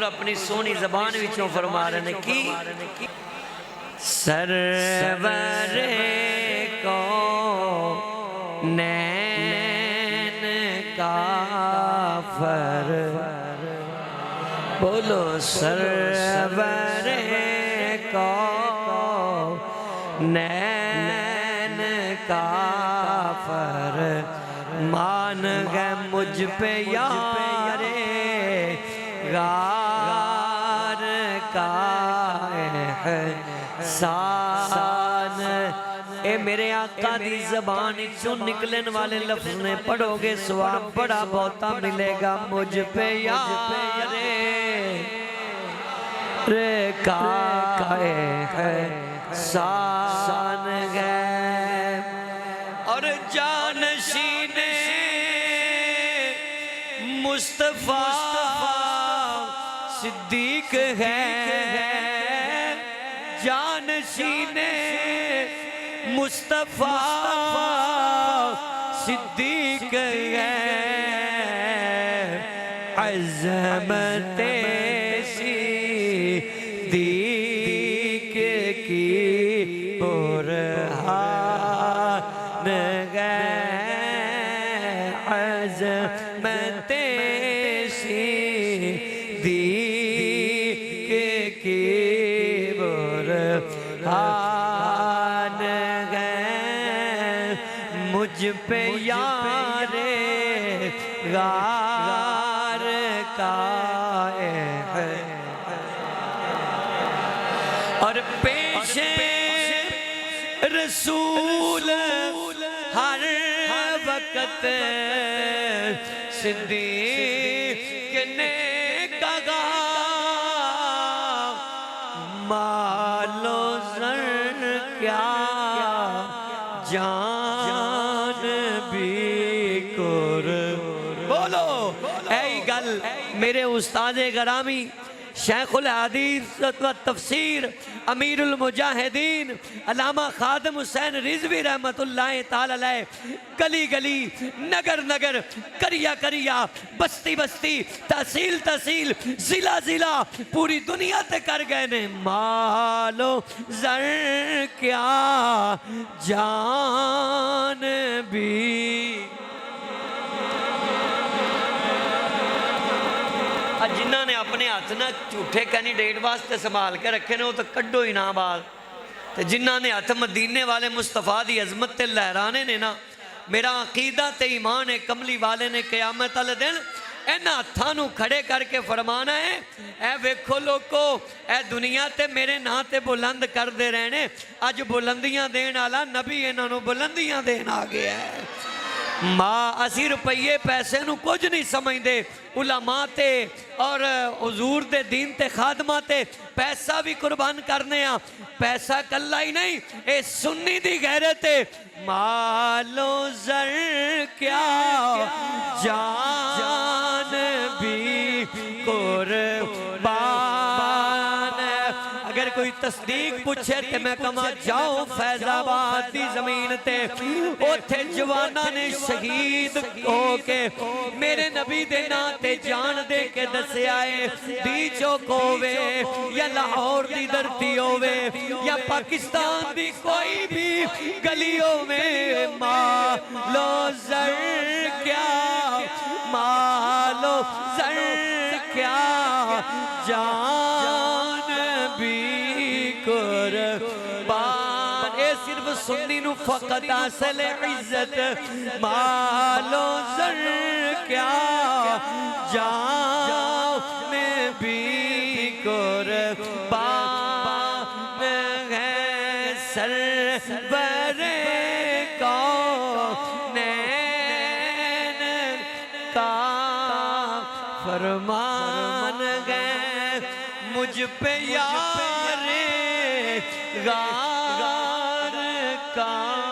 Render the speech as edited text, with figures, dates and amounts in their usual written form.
اپنی سونی زبان وچوں فرما رہے ہیں کی سرور کو نین کافر بولو سرور کو نین کافر مان گئے مجھ پہ یار غار کا احسان اے میرے آقا دی زبان چوں نکلن والے لفظ نے پڑھو گے ثواب بڑا بہتا ملے گا مجھ پہ یار کا احسان ہے اور جانشین مصطفیٰ صدیق ہے جانشین مصطفیٰ صدیق ہے عظمت صدیق کی برہان ہے عظمت صدیق کی برہان ہے مجھ پہ یار غار کا ہے اور پیش رسول ہر وقت صدیق نے کہا مال و زر کیا جان بھی بولو اے گل میرے استاد گرامی شیخ الحدیث و تفسیر امیر المجاہدین علامہ خادم حسین رضوی رحمت اللہ تعالی علیہ گلی گلی نگر نگر کریا کریا بستی بستی تحصیل تحصیل ضلع ضلع پوری دنیا تے کر گئے نے مال و زر کیا جان بھی جنہاں نے اپنے ہاتھ نہ جھوٹے کینڈیڈیٹ واسطے سنبھال کے رکھے نے وہ تو کڈو ہی نہ بعد جنہاں نے ہاتھ مدینے والے مصطفیٰ دی عظمت تے لہرانے نے نا میرا عقیدہ تے ایمان ہے کملی والے نے قیامت والے دن اینا ہتھانوں کھڑے کر کے فرمانا ہے اے ویکھو لوگو اے دنیا تے میرے نا تے بلند کر دے رہنے آج بلندیاں دین آلا نبی انہوں بلندیاں دین آگے ہے ماں اسی روپیے پیسے نو کچھ نہیں سمجھ دے علماء تے اور حضور دے دین تے خادمہ تے پیسہ بھی قربان کرنے ہیں پیسہ کلا ہی نہیں اے سنی دی غیرت مال و زر کیا جان بھی قربان اگر کوئی تصدیق پوچھے تے میں کہا جاؤ فیض آباد دی زمین تے اوتھے جوانا نے شہید ہو کے میرے نبی دے نا تے جان دے کے دسے آئے بیچو کووے یا لاہور دی دھرتی ہووے یا پاکستان دی کوئی بھی گلیوں میں مالو زر کیا مالو زر کیا جان بھی قربان اے صرف سنی نو فقط اصل عزت مالو زر کیا جان بھی قربان ہے سرور کونین کا فرمان ہے مجھ پہ یار غار کا